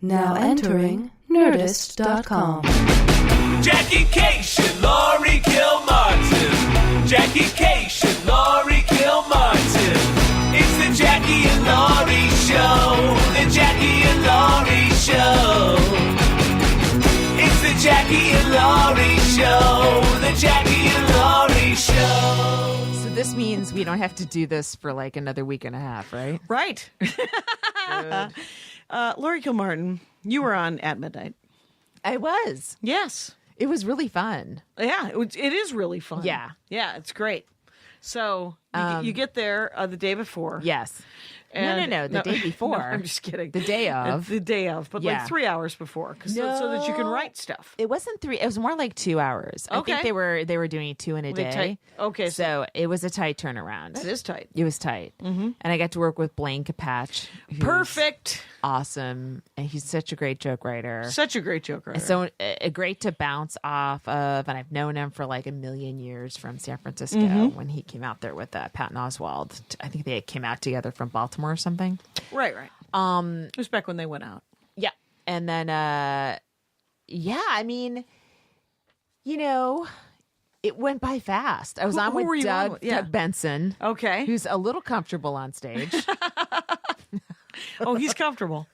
Now entering Nerdist.com. Jackie Cation, Laurie Kilmartin. Jackie Cation, Laurie Kilmartin. It's the Jackie and Laurie Show. The Jackie and Laurie Show. It's the Jackie and Laurie Show. The Jackie and Laurie Show. So this means we don't have to do this for like another week and a half, right? Right. Laurie Kilmartin, you were on At Midnight. I was. Yes. It was really fun. Yeah, it is really fun. Yeah. Yeah, it's great. So you get there the day before. Yes. And, no, the day before. No, I'm just kidding. The day of. The day of, but Yeah. like 3 hours before, so that you can write stuff. It wasn't 3. It was more like 2 hours. I Okay. think they were doing 2 in a They day. tight- okay, So it was a tight turnaround. That is tight. It was tight. Mm-hmm. And I got to work with Blaine Capatch. who's Perfect. Awesome. And he's such a great joke writer. Such a great joke writer. So great to bounce off of, and I've known him for like a million years from San Francisco when he came out there with Patton Oswalt. I think they came out together from Baltimore or something. Right. It was back when they went out. Yeah, and then I mean, it went by fast. I was on who with were you on Doug, with? Yeah. Doug Benson, Okay. who's a little comfortable on stage. Oh, he's comfortable.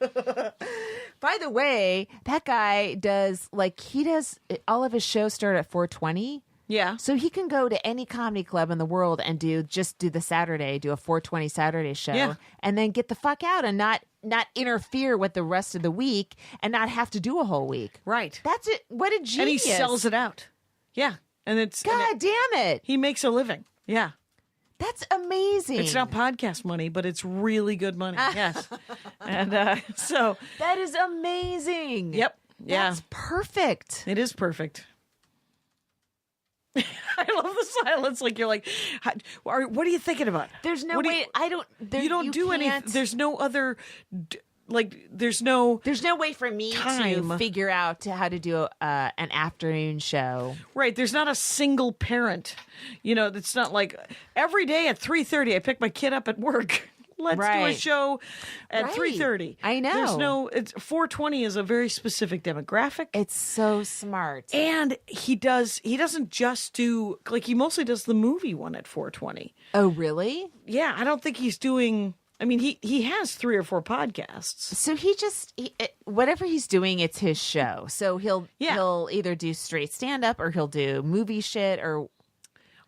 By the way, that guy does all of his shows start at 4:20. Yeah. So he can go to any comedy club in the world and do a 4:20 Saturday show, Yeah. and then get the fuck out and not interfere with the rest of the week and not have to do a whole week. Right. That's it. What a genius! And he sells it out. Yeah. And it's God damn it! he makes a living. Yeah. That's amazing. It's not podcast money, but it's really good money. Yes. And so That is amazing. Yep. Yeah. That's perfect. It is perfect. I love the silence. Like you're like, what are you thinking about? There's no What do way. you- I don't. You don't do anything. There's no other. There's no. There's no way for me time. to figure out how to do an afternoon show. Right. There's not a single parent. It's not like every day at 3:30 I pick my kid up at work. Let's do a Right. show at Right. 3:30. I know. There's no. It's 4:20 is a very specific demographic. It's so smart. And he doesn't just do, like, he mostly does the movie one at 4:20. Oh, really? Yeah, I don't think he's doing, I mean, he has 3 or 4 podcasts. So whatever he's doing, it's his show. So he'll either do straight stand up or he'll do movie shit or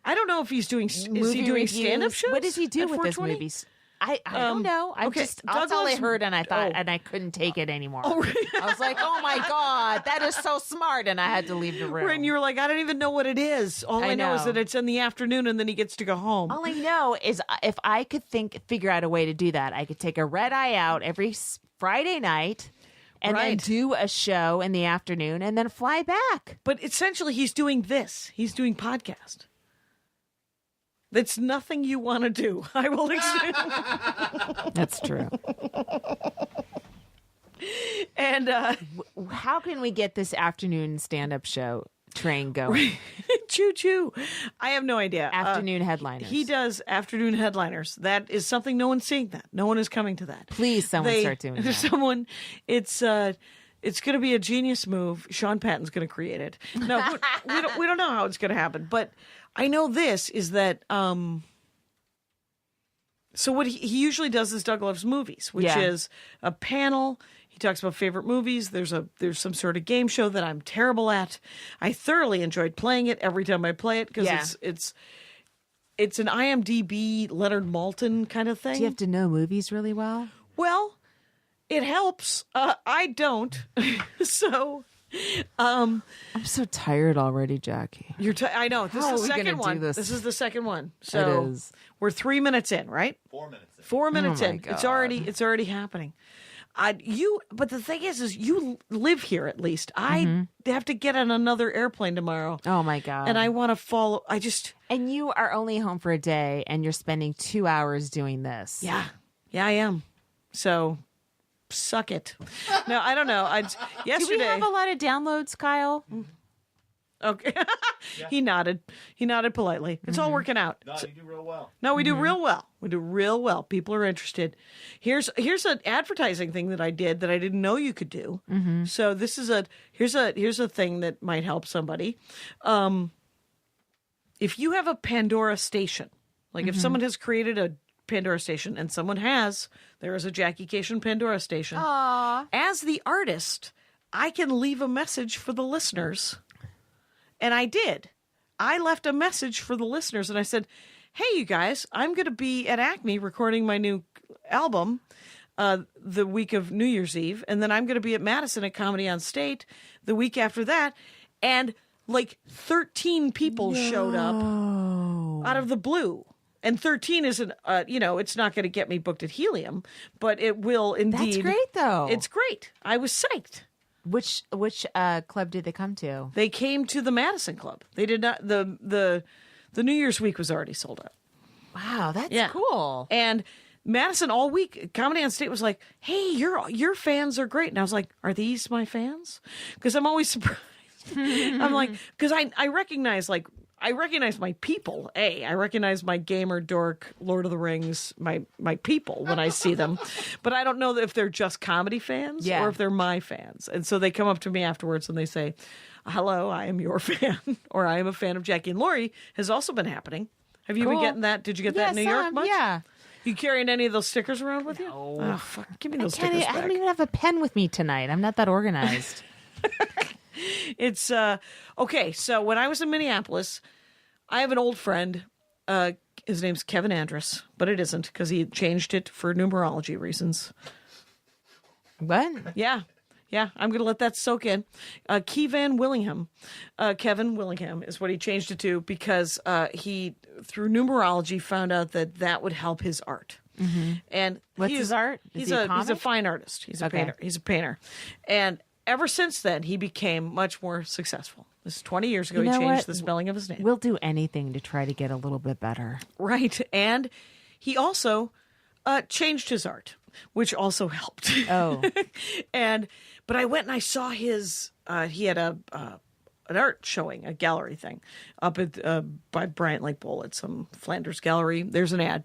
I don't know if he's doing, is he doing reviews. stand-up shows? What does he do at with his 4:20? movies? I don't know. okay, That's all I Douglas- heard, and I thought, oh. and I couldn't take it anymore. Oh, really? I was like, "Oh my god, that is so smart!" And I had to leave the room. And you were like, I don't even know what it is. All I know is know. that it's in the afternoon and then he gets to go home. All I know is if I could figure out a way to do that, I could take a red eye out every Friday night and then Right. do a show in the afternoon and then fly back. But essentially he's doing this. He's doing podcast. That's nothing you want to do. I will explain. That's true. And How can we get this afternoon stand-up show train going? choo choo. I have no idea. Afternoon headliners. He does afternoon headliners. That is something no one's seeing that. No one is coming to that. Please, someone start doing that. Someone, it's going to be a genius move. Sean Patton's going to create it. No, we don't know how it's going to happen. But I know this is that. So what he usually does is Doug Loves Movies, which Yeah. is a panel. He talks about favorite movies. There's some sort of game show that I'm terrible at. I thoroughly enjoyed playing it every time I play it because Yeah. it's an IMDb Leonard Maltin kind of thing. Do you have to know movies really well? Well, it helps. I don't. So, I'm so tired already, Jackie. I know. This How is are the we second gonna one. do this? This is the second one. So It is. we're 3 minutes in, right? 4 minutes in. 4 minutes Oh my in. God. It's already happening. But the thing is you live here at least. I have to get on another airplane tomorrow. Oh my god. And I want to follow. And you are only home for a day and you're spending 2 hours doing this. Yeah, I am. So suck it. No, I don't know. Yesterday. Do we have a lot of downloads, Kyle? Okay. He nodded. He nodded politely. It's all working out. No, you do real well. No, we do real well. We do real well. People are interested. Here's an advertising thing that I did that I didn't know you could do. So this is here's a thing that might help somebody. If you have a Pandora station, like if someone has created a Pandora station, and there is a Jackie Cation Pandora station. Aww. As the artist, I can leave a message for the listeners. And I did. I left a message for the listeners, and I said, hey, you guys, I'm going to be at Acme recording my new album the week of New Year's Eve, and then I'm going to be at Madison at Comedy on State the week after that. And like 13 people showed up out of the blue. And 13 isn't, it's not going to get me booked at Helium, but it will indeed. That's great, though. It's great. I was psyched. Which club did they come to? They came to the Madison Club. They did not. The New Year's week was already sold out. Wow, that's cool. And Madison all week, Comedy on State was like, "Hey, your fans are great." And I was like, "Are these my fans?" Because I'm always surprised. I'm like, because I recognize my people. I recognize my gamer dork Lord of the Rings, my people when I see them, but I don't know if they're just comedy fans or if they're my fans. And so they come up to me afterwards and they say, "Hello, I am your fan," or "I am a fan of Jackie and Laurie." Has also been happening. Have you been getting that? Did you get that in New York much? Yeah. You carrying any of those stickers around with you? No. Oh, fuck. Give me those stickers back. I don't even have a pen with me tonight. I'm not that organized. It's okay. So when I was in Minneapolis, I have an old friend. His name's Kevin Andrus, but it isn't because he changed it for numerology reasons. What? Yeah. I'm going to let that soak in. Kevin Willingham is what he changed it to because he, through numerology, found out that would help his art. Mm-hmm. And what's his art? He's a fine artist. He's a painter. He's a painter. And ever since then, he became much more successful. This is 20 years ago. He changed the spelling of his name. We'll do anything to try to get a little bit better. Right. And he also changed his art, which also helped. Oh. But I went and I saw his, he had an art showing, a gallery thing up at by Bryant Lake Bowl at some Flanders gallery. There's an ad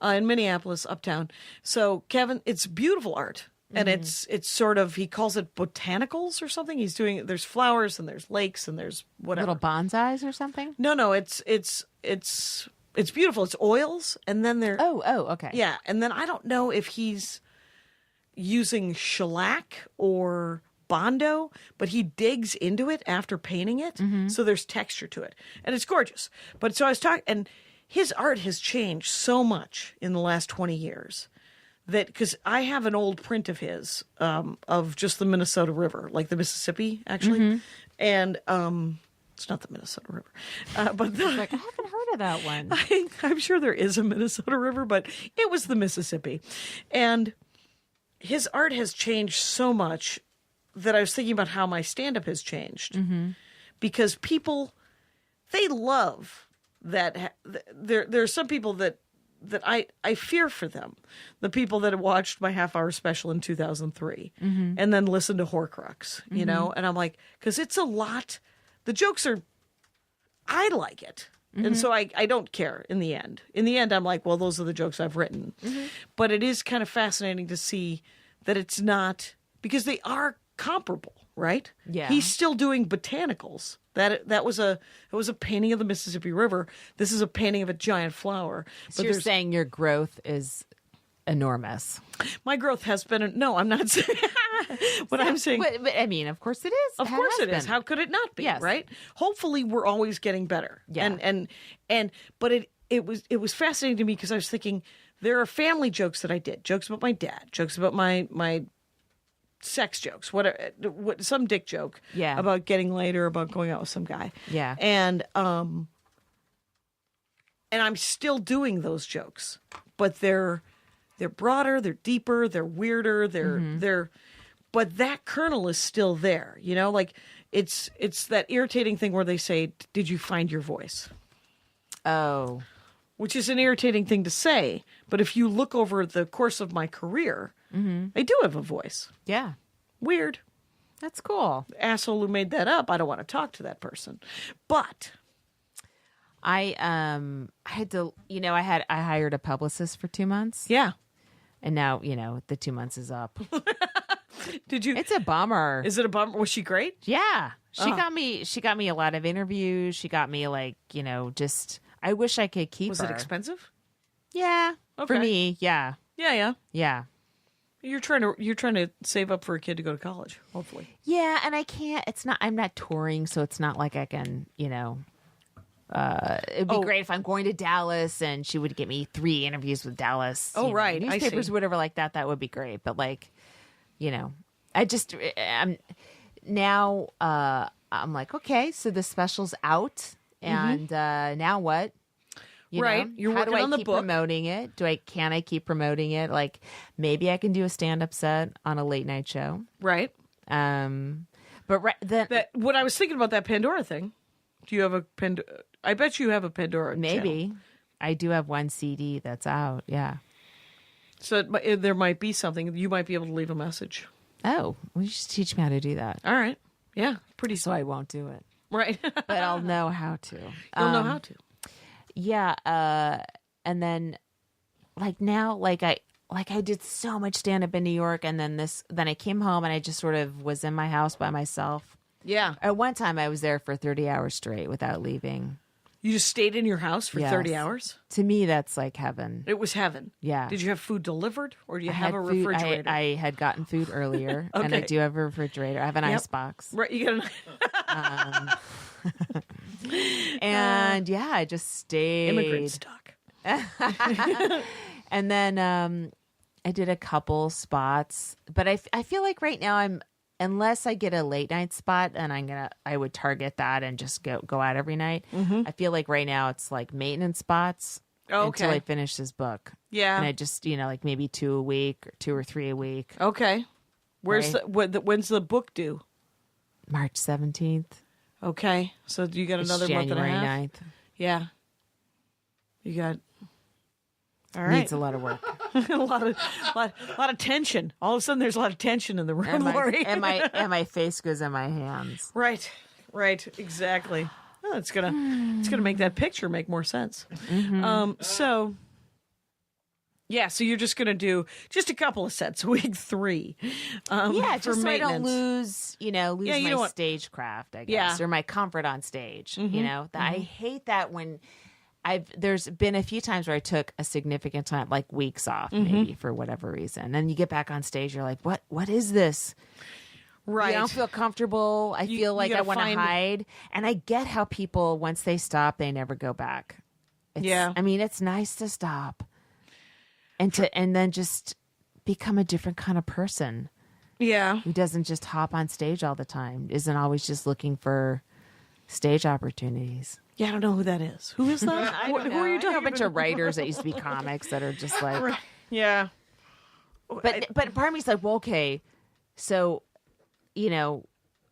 in Minneapolis, uptown. So Kevin, it's beautiful art. And it's sort of, he calls it botanicals or something. He's doing, there's flowers and there's lakes and there's whatever. Little bonsais or something? No, it's beautiful. It's oils and then they're. Oh, okay. Yeah. And then I don't know if he's using shellac or Bondo, but he digs into it after painting it. So there's texture to it and it's gorgeous. But so I was talking, and his art has changed so much in the last 20 years. That because I have an old print of his of just the Minnesota River, like the Mississippi, actually, and it's not the Minnesota River, but I haven't heard of that one. I'm sure there is a Minnesota River, but it was the Mississippi, and his art has changed so much that I was thinking about how my stand-up has changed because people they love that. There are some people that I fear for them, the people that have watched my half-hour special in 2003 and then listened to Horcrux, you know? And I'm like, because it's a lot. The jokes are, I like it. And so I don't care in the end. In the end, I'm like, well, those are the jokes I've written. But it is kind of fascinating to see that it's not, because they are comparable, right? Yeah. He's still doing botanicals. That was a painting of the Mississippi River. This is a painting of a giant flower. So you're saying your growth is enormous. My growth has been no, I'm not saying what I'm saying. But I mean, of course it is. Of course it is. How could it not be? Yes. Right? Hopefully we're always getting better. Yeah. But it was fascinating to me because I was thinking there are family jokes that I did, jokes about my dad, jokes about my sex jokes, some dick joke about getting laid or about going out with some guy. Yeah. And I'm still doing those jokes, but they're broader, they're deeper, they're weirder, but that kernel is still there, you know, like it's that irritating thing where they say, "Did you find your voice?" Oh. Which is an irritating thing to say, but if you look over the course of my career, I do have a voice. Yeah. Weird. That's cool. The asshole who made that up, I don't want to talk to that person. But I had to, I hired a publicist for 2 months. Yeah. And now, the 2 months is up. Did you? It's a bummer. Is it a bummer? Was she great? Yeah. She got me a lot of interviews. She got me just I wish I could keep Was her. it expensive? Yeah. For Okay. me, yeah. Yeah. Yeah. You're trying to save up for a kid to go to college, hopefully. Yeah, and I can't I'm not touring, so it's not like I can, it'd be great if I'm going to Dallas and she would get me 3 interviews with Dallas. Right. I Newspapers, see. whatever like that. That would be great. But I'm like, okay, so the special's out, and now what? Right. You're How working do I on the keep book. promoting it? Can I keep promoting it? Like maybe I can do a stand-up set on a late night show. Right. But then What I was thinking about that Pandora thing. Do you have a Pandora? I bet you have a Pandora maybe channel. I do have one CD that's out. Yeah. So there might be something. You might be able to leave a message. Oh, well, you should teach me how to do that. All right. Yeah. Pretty So I won't do it, Right. but I'll know how to. You'll know how to. Yeah. And then now, I did so much stand up in New York, and then I came home and I just sort of was in my house by myself. Yeah. At one time I was there for 30 hours straight without leaving. You just stayed in your house for Yes. 30 hours? To me, that's like heaven. It was heaven. Yeah. Did you have food delivered or do you I have had a food- refrigerator? I had gotten food earlier, and I Okay. do have a refrigerator. I have an Yep. ice box. Right. You got And I just stayed. immigrant stock. And then I did a couple spots, but I feel like right now unless I get a late night spot, and I would target that and just go out every night. I feel like right now it's like maintenance spots until Okay. I finish this book. Yeah. And I just like maybe 2 a week or 2 or 3 a week. Okay. Where's Right. when's the book due? March 17th. Okay. So you got It's another month and a January half? 9th. Yeah. You got all right. Needs a lot of work. a lot of tension. All of a sudden there's a lot of tension in the room, and Lori. my face goes in my hands. Right. Exactly. Oh, it's gonna make that picture make more sense. So you're just gonna do just a couple of sets a week, 3. Yeah, for just so I don't maintenance. lose Yeah, you my don't want- stagecraft, I Yeah. guess, or my comfort on stage. I hate that when there's been a few times where I took a significant time, like weeks off, maybe for whatever reason, and you get back on stage, you're like, what is this? Right. I don't feel comfortable. I feel like I gotta want to find- hide, and I get how people once they stop, they never go back. Yeah. I mean, it's nice to stop and then just become a different kind of person Yeah. who doesn't just hop on stage all the time, isn't always just looking for stage opportunities. Yeah, I don't know who that is. Who is that? I don't know. Who are you I know talking a bunch about? of writers that used to be comics that are just like, Yeah. but part of me's like, well, okay, so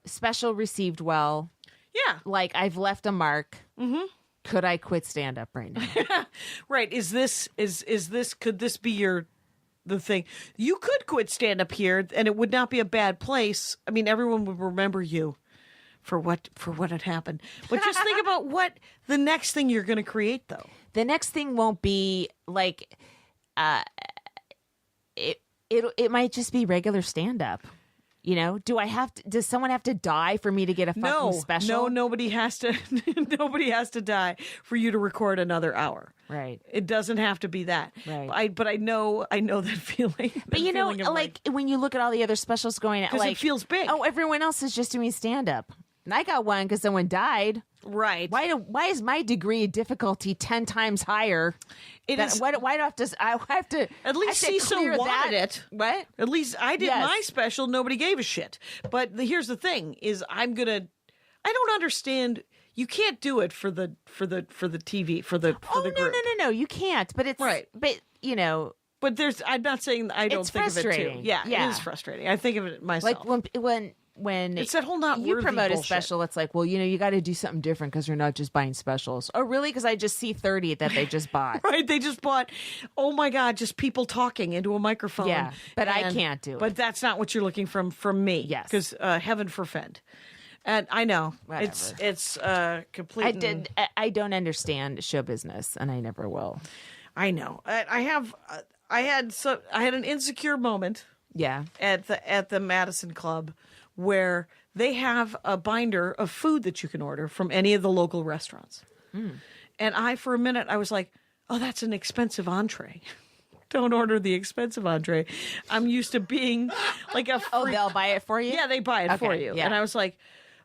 special received well, Yeah. like I've left a mark. Mm-hmm. Could I quit stand up right now? Right. Is this could this be the thing? You could quit stand up here and it would not be a bad place. I mean, everyone would remember you for what had happened. But just think about what the next thing you're going to create though. The next thing won't be like, it might just be regular stand up. Does someone have to die for me to get a fucking special? No, nobody has to nobody has to die for you to record another hour. Right. It doesn't have to be that. Right. But I know that feeling. But like when you look at all the other specials going out, 'Cause it like feels big. Oh, everyone else is just doing stand up. And I got one because someone died. Right. Why is my degree of difficulty 10 times higher? It is. Why do I have to? I have to At least I have to Cecil clear wanted that. it. What? At least I did Yes. my special. Nobody gave a shit. But here's the thing: is I don't understand. You can't do it for the TV for the group. No, you can't. But it's Right. But But I'm not saying I don't It's think of it too. frustrating. Yeah, Yeah. it is frustrating. I think of it myself. like when It's that whole not you worthy promote a bullshit. special, it's like, well, you got to do something different because you're not just buying specials. Oh, really? Because I just see 30 that they just bought. Right, they just bought. Oh my God, just people talking into a microphone. Yeah, but I can't do it. But that's not what you're looking from me. Yes. because heaven forfend. And I know Whatever. it's complete. I don't understand show business, and I never will. I know. I had an insecure moment. Yeah. At the Madison Club, where they have a binder of food that you can order from any of the local restaurants. And for a minute, I was like, "Oh, that's an expensive entree." Don't order the expensive entree. I'm used to being like a. Oh, they'll buy it for you. Yeah, they buy it for you. Yeah. And I was like,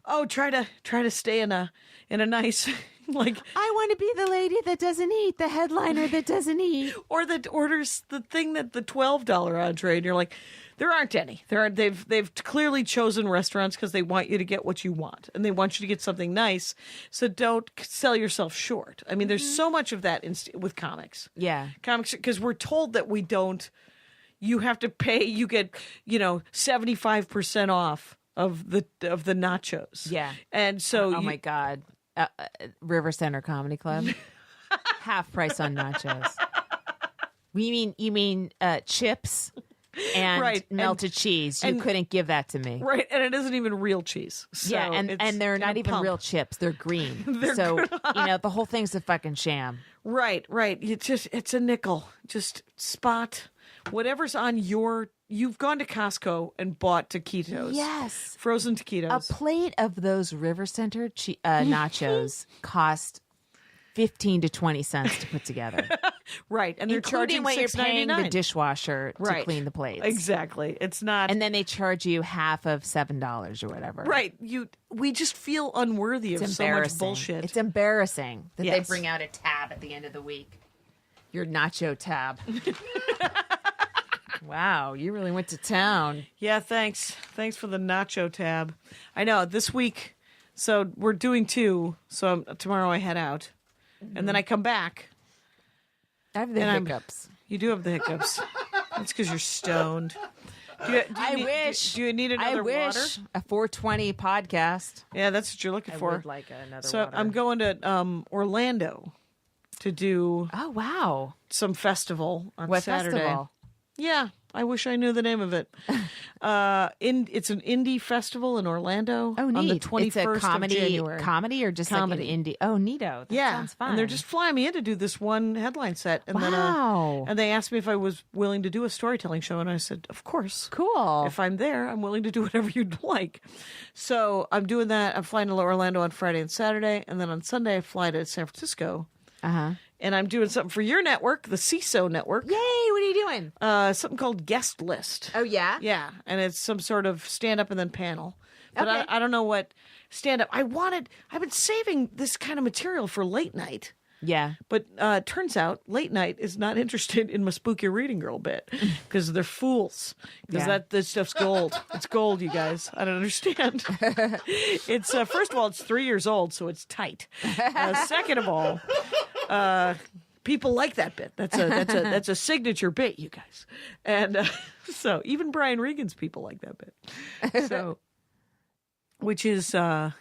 "Oh, try to stay in a nice." Like, I want to be the lady that doesn't eat, the headliner that doesn't eat, or that orders the thing that the $12 entree, and you're like, there aren't any. They've clearly chosen restaurants because they want you to get what you want, and they want you to get something nice. So don't sell yourself short. I mean, there's so much of that with comics. Yeah. Comics, because we're told that we don't. You have to pay. You get 75% off of the nachos. Yeah. And so Oh my God. River Center Comedy Club, half price on nachos. You mean chips and Right, melted cheese? You couldn't give that to me, right, and it isn't even real cheese. So yeah, and they're in not a even pump. real chips; they're green. So the whole thing's a fucking sham. Right. It's a nickel. Just spot whatever's on your. You've gone to Costco and bought taquitos. Yes, Frozen a taquitos. plate of those River Center nachos cost 15 to 20 cents to put together, Right. And they're including charging what you're paying the $6.99. dishwasher to Right. clean the plates. Exactly. It's not. And then they charge you half of $7 or whatever. right. We just feel unworthy of It's so much embarrassing. bullshit. It's embarrassing that they Yes. bring out a tab at the end of the week. Your nacho tab. Wow, you really went to town. Yeah, thanks. Thanks for the nacho tab. I know, this week, so we're doing 2, so tomorrow I head out. And then I come back. I have the And I'm- hiccups. You do have the hiccups. That's because you're stoned. Do you I need, wish. Do you need another I wish water? a 420 podcast. Yeah, that's what you're looking I for. would like another So water. I'm going to Orlando to do Oh, wow. some festival on What Saturday. festival? Yeah, I wish I knew the name of it. It's an indie festival in Orlando Oh, neat. on the 21st it's a comedy, of January. comedy or just Comedy. like an indie? Oh, neato. That Yeah, sounds fun. and they're just flying me in to do this one headline set, and Wow. then and they asked me if I was willing to do a storytelling show, and I said, of course. cool. If I'm there, I'm willing to do whatever you'd like. So I'm doing that. I'm flying to Orlando on Friday and Saturday, and then on Sunday I fly to San Francisco, Uh-huh. and I'm doing something for your network, the CISO network. Yay, what are you doing? Something called Guest List. Oh, yeah? Yeah, and it's some sort of stand-up and then panel. But Okay. I don't know what stand-up. I've been saving this kind of material for late night. Yeah. But turns out late night is not interested in my spooky reading girl bit because they're fools. Because Yeah. this stuff's gold. It's gold, you guys. I don't understand. It's first of all, it's 3 years old, so it's tight. Second of all, people like that bit. That's a signature bit, you guys. And so even Brian Regan's people like that bit. So, which is, I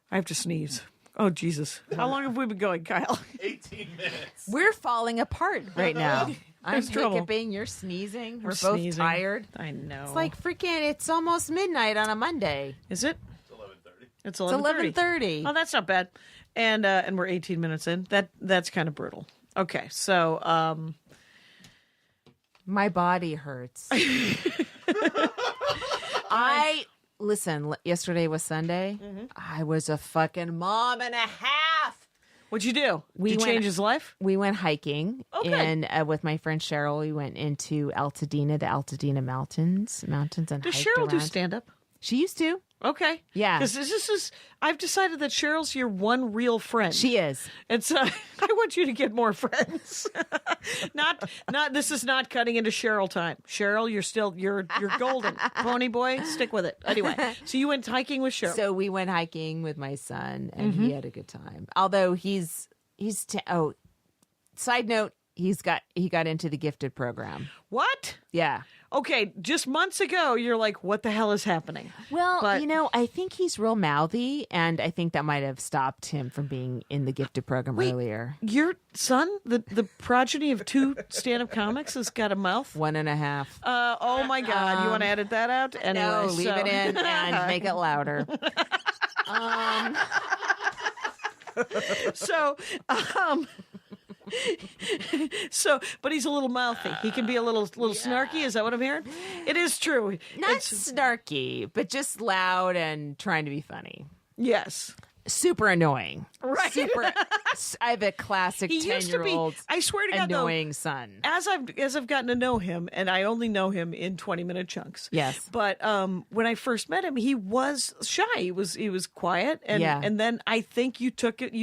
have to sneeze. Oh, Jesus. How long have we been going, Kyle? 18 minutes. We're falling apart right now. I'm There's trouble. hiccuping, you're sneezing. We're both Sneezing. tired. I know. It's like freaking, it's almost midnight on a Monday. Is it? It's 11:30. It's It's 11:30. 11:30. Oh, that's not bad. And we're 18 minutes in. That's kind of brutal. Okay, so My body hurts. Listen, yesterday was Sunday. I was a fucking mom and a half. what'd you do? We Did you went- change his life? We went hiking, Okay. and with my friend Cheryl, we went into Altadena, the Altadena mountains, and Does hiked Cheryl do around. stand up? She used to. Okay. Yeah. Because this is, I've decided that Cheryl's your one real friend. She is. It's I want you to get more friends. not this is not cutting into Cheryl time. Cheryl, you're golden. Pony boy, stick with it. Anyway, so you went hiking with Cheryl. So we went hiking with my son, and he had a good time. Although side note, he got into the gifted program. What? Yeah. Okay, just months ago, you're like, what the hell is happening? Well, But- I think he's real mouthy, and I think that might have stopped him from being in the gifted program earlier. Your son, the progeny of 2 stand-up comics, has got a mouth. 1.5. Oh my God! You want to edit that out? Anyway, No, leave so- it in and make it louder. So, but he's a little mouthy. He can be a little snarky. Is that what I'm hearing? It is true. Not It's- snarky, but just loud and trying to be funny. yes. Super annoying. Right. Super. I have a classic He used to be. 10-year-old I swear to God, though, annoying son. as I've gotten to know him, and I only know him in 20-minute chunks. Yes. But when I first met him, he was shy. He was quiet, and Yeah. and then I think you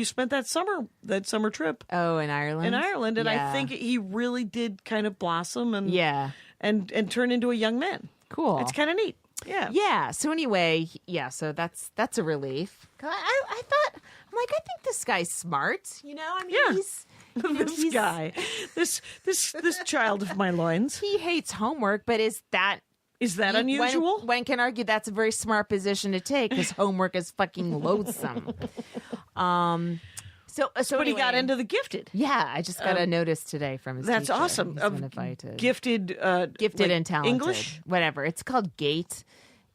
spent that summer trip Oh, in Ireland? in Ireland, and I Yeah. think he really did kind of blossom and Yeah. and turn into a young man. Cool. It's kind of neat. Yeah. Yeah. So anyway, yeah. So that's a relief. 'Cause I thought, I'm like, I think this guy's smart. You know, I mean, Yeah. he's This guy, this child of my loins. he hates homework, but is that Is that unusual? One can argue that's a very smart position to take because homework is fucking loathsome. So But he got anyway, into the gifted. Yeah, I just got a notice today from his That's teacher. awesome. He's Of been invited. Gifted like And talented. English. Whatever. It's called GATE.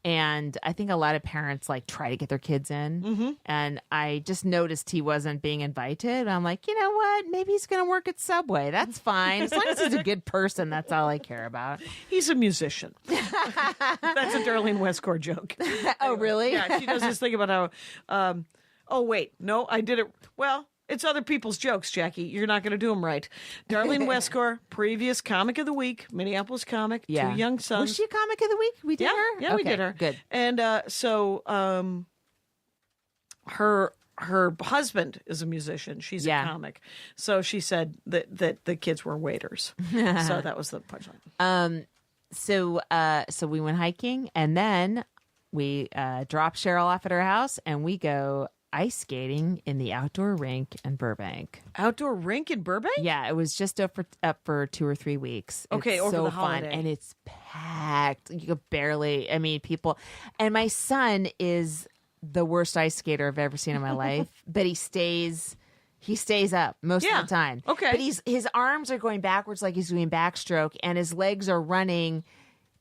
And I think a lot of parents like try to get their kids in. Mm-hmm. And I just noticed he wasn't being invited. I'm like, you know what? Maybe he's going to work at Subway. That's fine. As long as he's a good person, that's all I care about. He's a musician. That's a Darlene Westcore joke. Oh, really? Yeah, she does this thing about how. Oh wait, no, I did it. Well, it's other people's jokes, Jackie. You're not going to do them right. Darlene Westcore, previous comic of the week, Minneapolis comic, Yeah. two young sons. Was she a comic of the week? We did yeah, her? yeah, we Okay, did her. Good. And her husband is a musician. She's Yeah. a comic. So she said that the kids were waiters. So that was the punchline. So we went hiking, and then we dropped Cheryl off at her house, and we go ice skating in the outdoor rink in Burbank. Outdoor rink in Burbank? Yeah, it was just up for 2 or 3 weeks. Okay, It's over so the fun, holiday. and it's packed. You could barely. I mean, people. And my son is the worst ice skater I've ever seen in my life, but he stays up most Yeah, of the time. okay. But his arms are going backwards like he's doing backstroke, and his legs are running.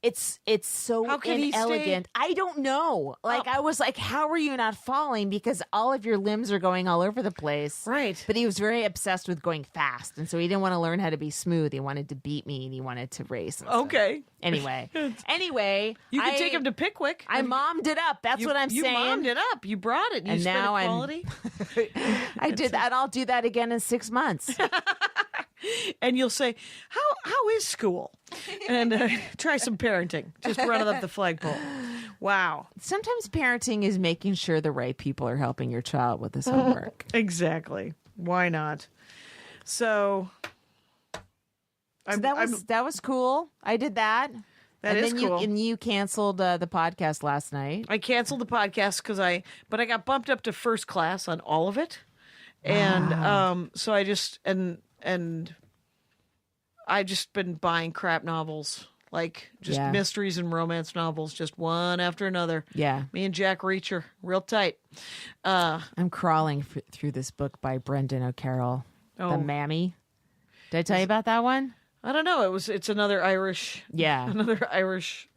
It's so How can he stay- inelegant. I don't know. Like, I was like, how are you not falling? Because all of your limbs are going all over the place. Right. But he was very obsessed with going fast. And so he didn't want to learn how to be smooth. He wanted to beat me and he wanted to race. And stuff. Okay. Anyway, You could take him to Pickwick. I mommed it up. That's what I'm you saying. mommed it up. You brought it. You And spent now I'm- quality. I did that. I'll do that again in 6 months. And you'll say, how is school? And try some parenting. Just run it up the flagpole. Wow. Sometimes parenting is making sure the right people are helping your child with his homework. Exactly. Why not? So, So that was cool. I did that. That and is then cool. You canceled the podcast last night. I canceled the podcast but I got bumped up to first class on all of it. And so I just and I just been buying crap novels, like just Yeah. mysteries and romance novels, just one after another. Yeah. Me and Jack Reacher, real tight. I'm crawling through this book by Brendan O'Carroll, Oh. The Mammy. Did I tell you about that one? I don't know. It's another Irish, Yeah. another Irish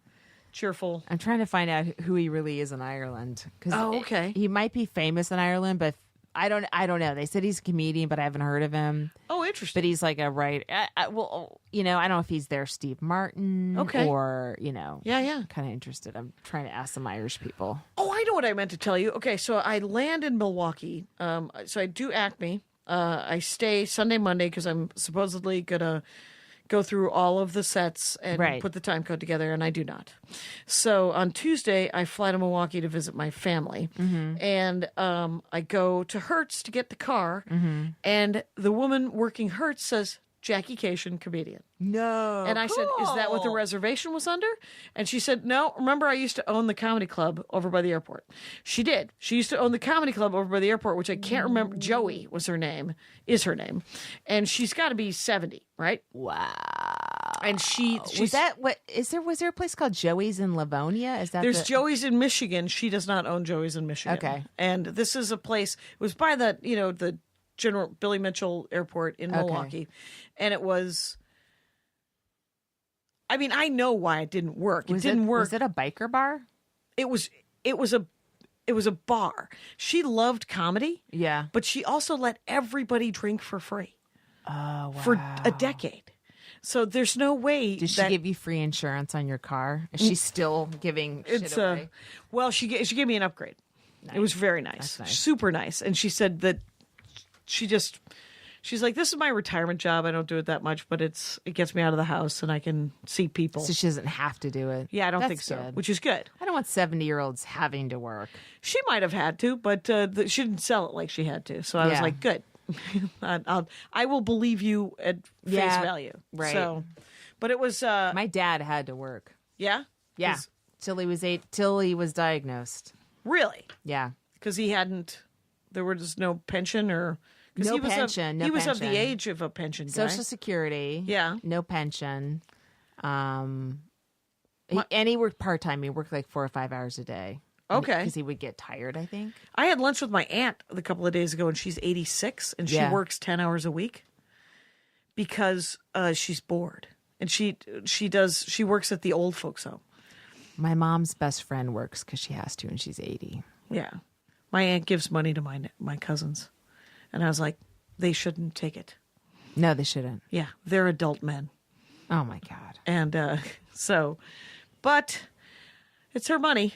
cheerful. I'm trying to find out who he really is in Ireland. 'Cause Oh, okay. He might be famous in Ireland, but I don't know. They said he's a comedian, but I haven't heard of him. Oh, interesting. But he's like a writer. Well, I don't know if he's their Steve Martin Okay. or, Yeah. kind of interested. I'm trying to ask some Irish people. Oh, I know what I meant to tell you. Okay, so I land in Milwaukee. So I do Acme. I stay Sunday, Monday because I'm supposedly gonna go through all of the sets and Right. put the time code together, and I do not. So on Tuesday, I fly to Milwaukee to visit my family, and I go to Hertz to get the car, and the woman working Hertz says, Jackie Cation, comedian. No. And I said, is that what the reservation was under? And she said, no, remember I used to own the comedy club over by the airport. She did. She used to own the comedy club over by the airport, which I can't remember. Joey is her name. And she's got to be 70, right? Wow. And she's Was there a place called Joey's in Livonia? Is that there's the, Joey's in Michigan. She does not own Joey's in Michigan. Okay. And this is a place, it was by the General Billy Mitchell Airport in Milwaukee. And it was, I mean, I know why it didn't work. It didn't work. Was it a biker bar? It was a it was a bar. She loved comedy. Yeah. But she also let everybody drink for free. Oh, wow. For a decade. So there's no way Did she give you free insurance on your car? Is she still giving shit away? Well, she gave me an upgrade. It was very nice. That's nice. Super nice. And she said that she's like, this is my retirement job. I don't do it that much, but it gets me out of the house and I can see people. So she doesn't have to do it. Yeah, I don't That's think so, good. which is good. I don't want 70-year-olds having to work. She might have had to, but she didn't sell it like she had to. So I was Yeah. like, good. I will believe you at face Yeah, value. right. So, but it was, My dad had to work. yeah? Yeah. 'Cause- Till he was diagnosed. Really? Yeah. Because there was no pension or... 'cause No he was pension, no he was of pension. the age of a pension guy. Social Security. Yeah. No pension. And he worked part-time. He worked like 4 or 5 hours a day. Okay. Because he would get tired, I think. I had lunch with my aunt a couple of days ago, and she's 86, and she Yeah. works 10 hours a week because she's bored. And she works at the old folks home. My mom's best friend works because she has to, and she's 80. Yeah. My aunt gives money to my cousins. And I was like, they shouldn't take it. No, they shouldn't. Yeah, they're adult men. Oh, my God. And but it's her money.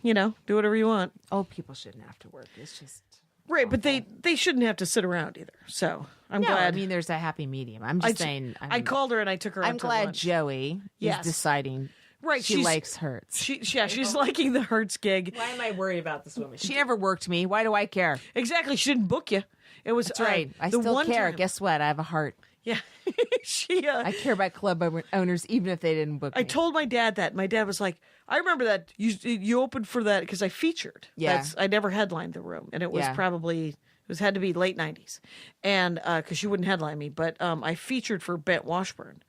You know, do whatever you want. Old people shouldn't have to work. It's just... Right, but they shouldn't have to sit around either. So I'm No, glad. I mean, there's a happy medium. I'm just saying... I called her and I took her out I'm to glad lunch. Joey Yes. is deciding Right, she likes Hertz. She's liking the Hertz gig. Why am I worried about this woman? She never worked me. Why do I care? Exactly. She didn't book you. It was That's right. I the still one care. time- Guess what? I have a heart. Yeah. she. I care about club owners even if they didn't book me. I told my dad that. My dad was like, "I remember that you opened for that because I featured. Yeah. I never headlined the room, and it was Yeah. probably had to be late '90s, and because you wouldn't headline me, but I featured for Bent Washburn,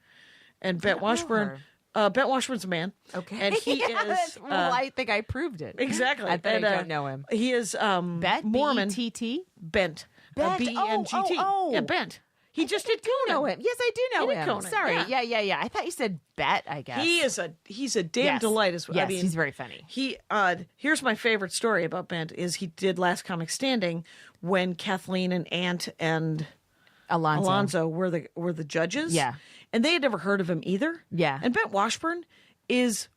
and Bent Washburn. Bent Washburn's a man. Okay. And he Yes. is Well, I think I proved it. exactly. I bet and, I don't know him. He is Bet Mormon. B-E-T-T? Bent. Bent. B-E-N-G-T. Oh. Yeah, Bent. He just did I do know Conan. him. Yes, I do know He did him. Conan, Sorry. yeah. Yeah. I thought you said bet, I guess. He's a damn Yes. delight as well. Yes, I mean, he's very funny. He here's my favorite story about Bent is he did Last Comic Standing when Kathleen and Ant and Alonzo were the judges. Yeah. And they had never heard of him either. Yeah. And Bent Washburn is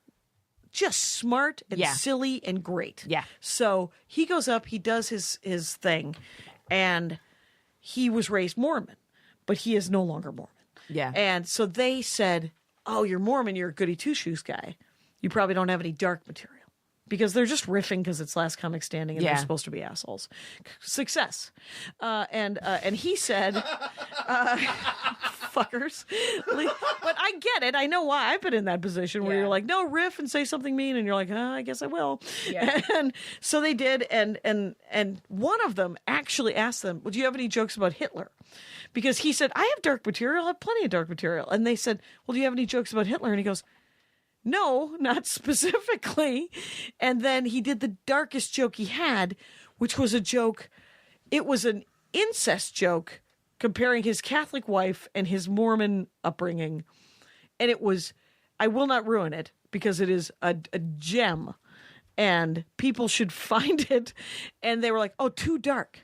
just smart and Yeah. silly and great. Yeah. So he goes up, he does his thing, and he was raised Mormon, but he is no longer Mormon. Yeah. And so they said, "Oh, you're Mormon, you're a goody two shoes guy. You probably don't have any dark material." Because they're just riffing because it's Last Comic Standing and Yeah. they're supposed to be assholes. Success. And he said, fuckers. But I get it. I know why. I've been in that position where Yeah. you're like, no, riff and say something mean. And you're like, I guess I will. Yeah. And so they did. And one of them actually asked them, well, do you have any jokes about Hitler? Because he said, I have dark material. I have plenty of dark material. And they said, well, do you have any jokes about Hitler? And he goes, no, not specifically. And then he did the darkest joke he had, which was a joke. It was an incest joke comparing his Catholic wife and his Mormon upbringing. And it was, I will not ruin it because it is a gem and people should find it. And they were like, oh, too dark.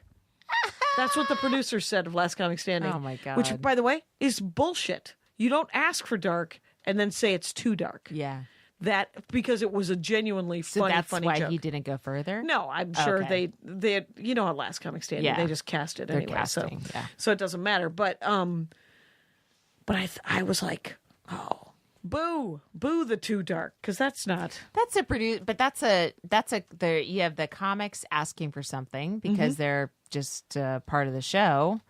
That's what the producer said of Last Comic Standing. Oh, my God. Which, by the way, is bullshit. You don't ask for dark and then say it's too dark. Yeah. That because it was a genuinely So funny, that's funny why joke. he didn't go further? No, I'm sure Okay. they you know how Last Comic Standing Yeah. they just cast it They're anyway. casting, so yeah. so it doesn't matter. But I was like, oh, boo the too dark because that's not. That's a you have the comics asking for something because they're just part of the show,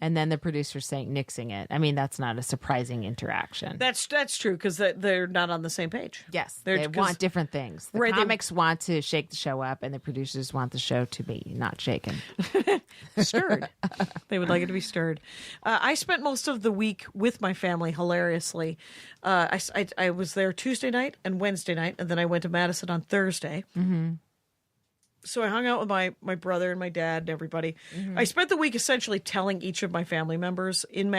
and then the producer saying nixing it. I mean, that's not a surprising interaction. That's true because they're not on the same page. Yes, They're- they 'cause- want different things. The Right, they- comics want to shake the show up, and the producers want the show to be not shaken. Stirred. They would like it to be stirred. I spent most of the week with my family, hilariously. I was there Tuesday night and Wednesday night, and then I went to Madison on Thursday. Mm-hmm. So I hung out with my brother and my dad and everybody. Mm-hmm. I spent the week essentially telling each of my family members in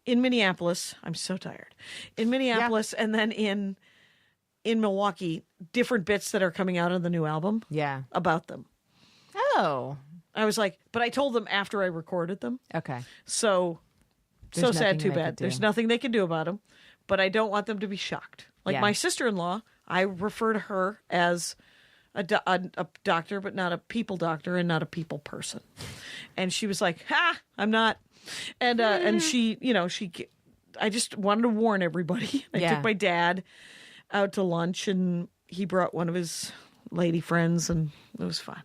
Minneapolis. I'm so tired. In Minneapolis and then in in Milwaukee different bits that are coming out on the new album Yeah. about them. Oh. I was like, but I told them after I recorded them. Okay. So There's sad, nothing too they bad. could do. There's nothing they can do about them, but I don't want them to be shocked. Like Yeah. my sister-in-law, I refer to her as a doctor, but not a people doctor and not a people person. And she was like, I'm not. And she, I just wanted to warn everybody. I Yeah. took my dad out to lunch and he brought one of his lady friends and it was fine.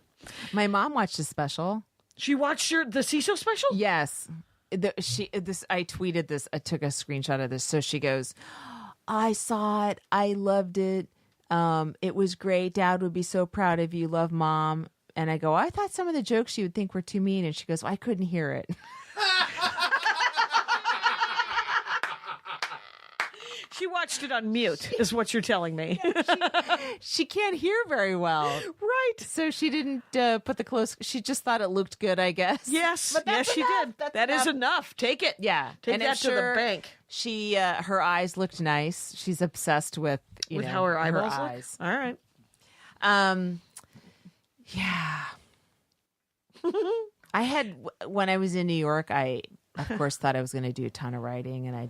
My mom watched a special. She watched the CISO special? Yes. I tweeted this. I took a screenshot of this. So she goes, I saw it. I loved it. It was great. Dad would be so proud of you. Love, Mom. And I go, I thought some of the jokes you would think were too mean. And she goes, I couldn't hear it. She watched it on mute, is what you're telling me. She can't hear very well. Right. So she didn't put the close. She just thought it looked good, I guess. Yes. But that's yes, she enough. did. That's That is enough. enough. Take it. Yeah. Take And that I'm to the sure bank. She, her eyes looked nice. She's obsessed with, With how her eyeballs look? eyes. All right. Yeah. I had, when I was in New York, I, of course, thought I was going to do a ton of writing, and I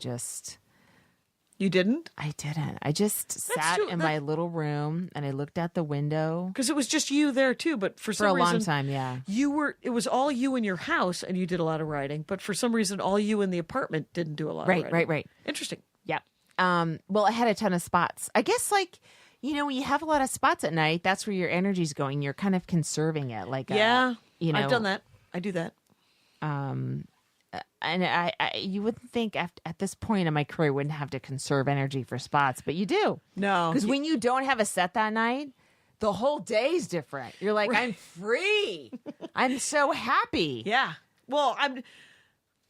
You didn't? didn't. I just sat true. in my little room and I looked out the window Because it was just you there too, but for for some a reason long time. Yeah. it was all you in your house and you did a lot of writing, but for some reason all you in the apartment didn't do a lot of writing. Right. Interesting. Yeah. Well, I had a ton of spots. I guess, like, when you have a lot of spots at night, that's where your energy's going. You're kind of conserving it. Like, Yeah. I've done that. I do that. And I you wouldn't think at this point in my career I wouldn't have to conserve energy for spots, but you do. No. Because when you don't have a set that night, the whole day's different. You're like, I'm free. I'm so happy. Yeah. Well,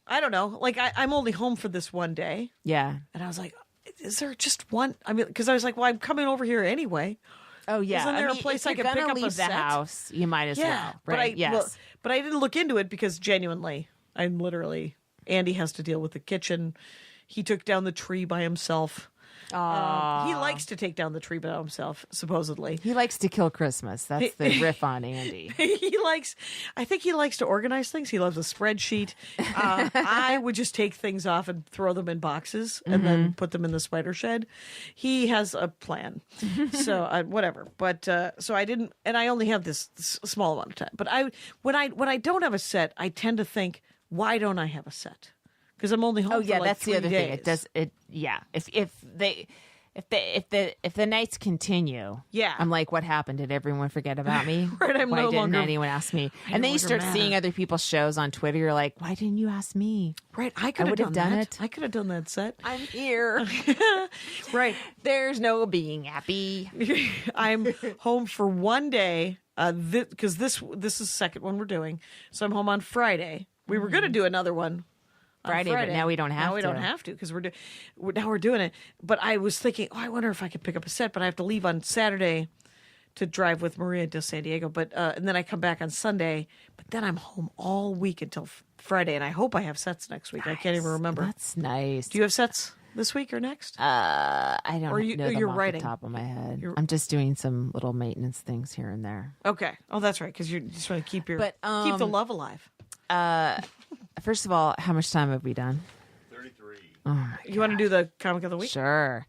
I don't know. Like I'm only home for this one day. Yeah. And I was like, is there just one? I mean, because I was like, well, I'm coming over here anyway. Oh yeah. Isn't there I a mean, place if I you're could pick gonna up a leave the set? house, you might as well. Right. Yes. But I didn't look into it because genuinely, Andy has to deal with the kitchen. He took down the tree by himself. He likes to take down the tree by himself, supposedly. He likes to kill Christmas. That's the riff on Andy. I think he likes to organize things. He loves a spreadsheet. I would just take things off and throw them in boxes and then put them in the spider shed. He has a plan. So whatever. But so I didn't, and I only have this small amount of time. But when I don't have a set, I tend to think, why don't I have a set? Because I'm only home. Oh yeah, for like that's 3 the other days. thing. It does it. Yeah, if the nights continue, Yeah. I'm like, what happened? Did everyone forget about me? Right, I'm why no didn't longer- anyone ask me? I And then no you start longer seeing matter. other people's shows on Twitter. You're like, why didn't you ask me? Right, I could would have have done done that. it. I could have done that set. I'm here. Right. There's no being happy. I'm home for one day because this is the second one we're doing. So I'm home on Friday. We were going to do another one on Friday, but now we don't have Now we to. don't have to because now we're doing it. But I was thinking, I wonder if I could pick up a set, but I have to leave on Saturday to drive with Maria to San Diego. But and then I come back on Sunday. But then I'm home all week until Friday, and I hope I have sets next week. I can't even remember. That's nice. Do you have sets this week or next? I don't Or you- know or them you're off writing. the top of my head. You're- I'm just doing some little maintenance things here and there. Okay. Oh, that's right. Because you just want to keep But, keep the love alive. First of all, how much time have we done? 33. You want to do the comic of the week? Sure.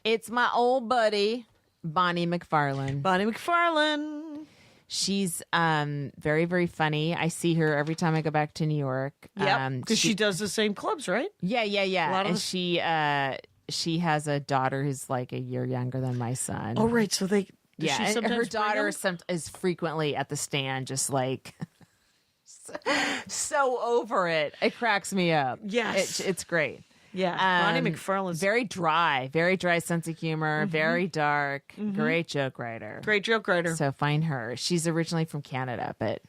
It's my old buddy, Bonnie McFarlane. Bonnie McFarlane. She's very, very funny. I see her every time I go back to New York. Yep. Because she does the same clubs, right? Yeah. A lot of And the- she has a daughter who's like a year younger than my son. Oh, right. So does yeah. she And sometimes her bring daughter them? is frequently at the stand, just like so over it. It cracks me up. Yes. It's great. Yeah. Bonnie McFarlane's very dry sense of humor, very dark, great joke writer. great joke writer. So find her. She's originally from Canada, but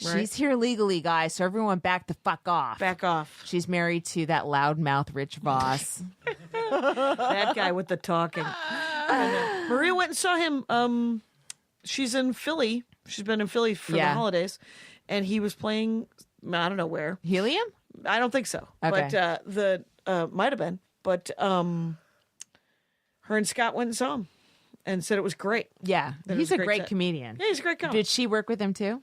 Right. she's here legally, guys. So everyone back the fuck off. Back off. She's married to that loudmouth Rich Voss. That guy with the talking. Maria went and saw him. She's in Philly. She's been in Philly for the Yeah. holidays. And he was playing, I don't know where. Helium? I don't think so. Okay. But might have been. But her and Scott went and saw him. and said it was great. Yeah, That it he's was a great set. comedian. Yeah, he's a great comic. Did she work with him too?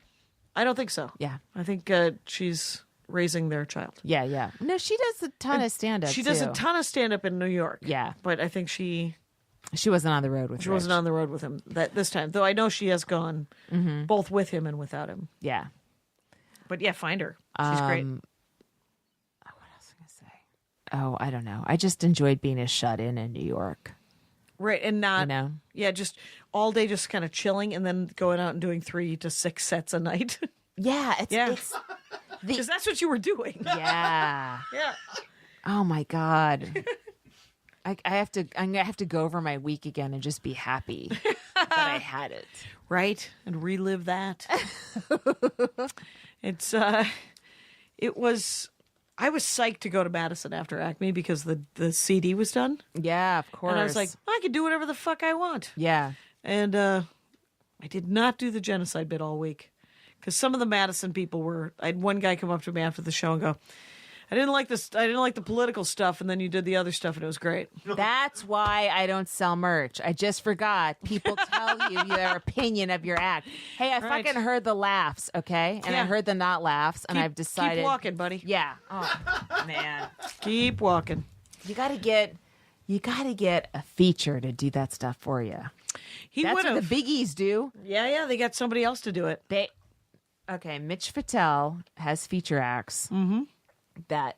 I don't think so. Yeah. I think she's raising their child. Yeah. No, she does a ton of stand-up. She does a ton of stand up in New York. Yeah. But I think she wasn't on the road with. she wasn't on the road with him this time. Though I know she has gone both with him and without him. Yeah. But yeah, find her. She's great. Oh, I don't know. I just enjoyed being a shut-in New York. Right, and not You know? yeah, just all day just kind of chilling and then going out and doing 3 to 6 sets a night. Yeah. Yeah. It's Because that's what you were doing. yeah. Yeah. Oh my God. I'm gonna have to go over my week again and just be happy that I had it. Right? And relive that. It was I was psyched to go to Madison after Acme because the CD was done. Yeah, of course. And I was like, I can do whatever the fuck I want. yeah. And I did not do the genocide bit all week because some of the Madison people I had one guy come up to me after the show and go, I didn't like this. I didn't like the political stuff, and then you did the other stuff, and it was great. That's why I don't sell merch. I just forgot. People tell you their opinion of your act. Hey, I Right. fucking heard the laughs, okay? And I Yeah. heard the not laughs, and I've decided. Keep walking, buddy. Yeah. Oh man, Keep walking. you got to get a feature to do that stuff for you. He That's would what have. the biggies do. Yeah. They got somebody else to do it. Okay, Mitch Fatel has feature acts that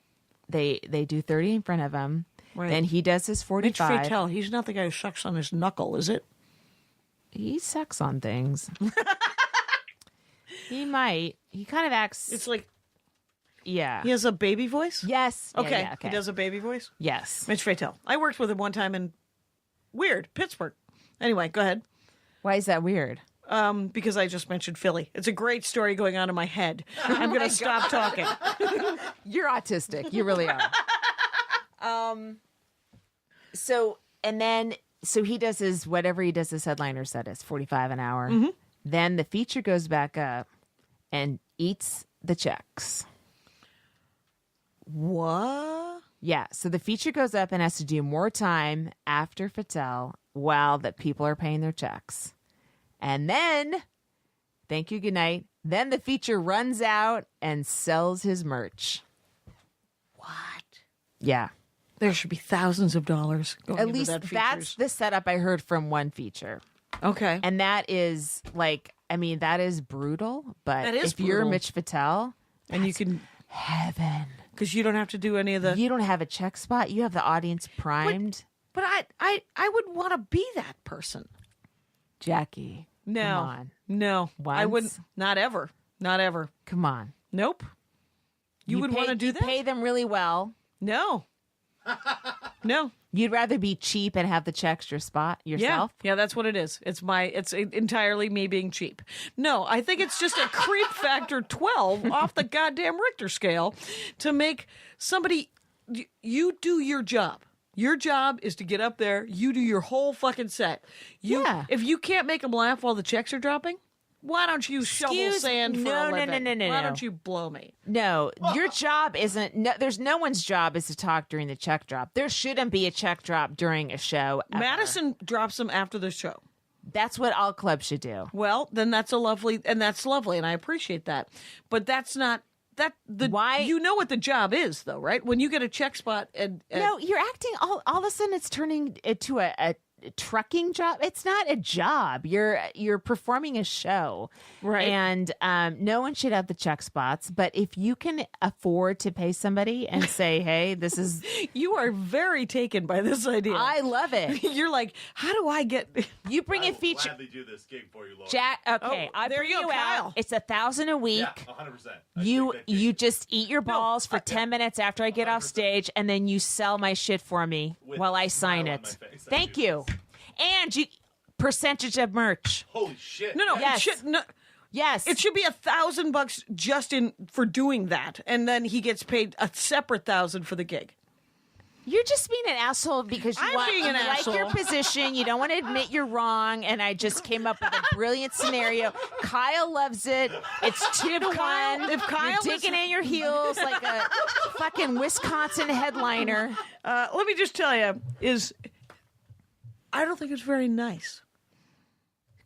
they do 30 in front of him. Right. Then he does his Mitch 45. Fatel. He's not the guy who sucks on his knuckle, is it? He sucks on things. He might. He kind of acts. It's like Yeah. he has a baby voice. Yes. Yeah, Okay. yeah, He does a baby voice. Yes. Mitch Fatel. I worked with him one time in Pittsburgh. Anyway, go ahead. Why is that weird? Because I just mentioned Philly. It's a great story going on in my head. I'm going to stop talking. You're autistic. You really are. So he does his whatever he does his headliner set is 45 an hour. Then the feature goes back up and eats the checks. What? Yeah. So the feature goes up and has to do more time after Fatel while that people are paying their checks. And then, thank you, good night. Then the feature runs out and sells his merch. What? Yeah. There should be thousands of dollars going At into least that that's features. the setup I heard from one feature. Okay. And that is that is brutal. But That is if you're brutal. Mitch Fatel, And you can, heaven. because you don't have to do any of the. You don't have a check spot. You have the audience primed. But I would want to be that person. Jackie. No. Come on. No. I Once? wouldn't. Not ever. Not ever. Come on. Nope. You would want to do that? Pay them really well. No. No. You'd rather be cheap and have the checks your spot yourself? Yeah, that's what it is. It's entirely me being cheap. No, I think it's just a creep factor 12 off the goddamn Richter scale to make somebody. You do your job. Your job is to get up there. You do your whole fucking set. Yeah. If you can't make them laugh while the checks are dropping, why don't you shovel sand for No, a no, living? no. Why don't you blow me? No, your job isn't. No, there's no one's job is to talk during the check drop. There shouldn't be a check drop during a show. Ever. Madison drops them after the show. That's what all clubs should do. Well, then that's lovely, and I appreciate that. But that's not Why- you know what the job is, though, right? When you get a check spot and No, you're acting all of a sudden it's turning into a trucking job. It's not a job. You're performing a show. Right. And no one should have the check spots, but if you can afford to pay somebody and say, "Hey, this is you are very taken by this idea. I love it." You're like, how do I get? You bring I a will feature gladly do this gig for you, Laura. Jack, okay, Oh, I there bring you go, you Kyle. out. It's $1,000 a week. Yeah, 100%. You just eat your balls for 10 minutes after I get off 100%. stage, and then you sell my shit for me With while I a sign smile on it. my face. Thank you. And you percentage of merch. Holy shit. No, Yes. Yes. It should be $1,000 just for doing that, and then he gets paid a separate $1,000 for the gig. You're just being an asshole because you I'm being an like asshole. your position. You don't want to admit you're wrong. And I just came up with a brilliant scenario. Kyle loves it. It's 2 to 1. if Kyle you're was- digging in your heels like a fucking Wisconsin headliner. Let me just tell you, I don't think it's very nice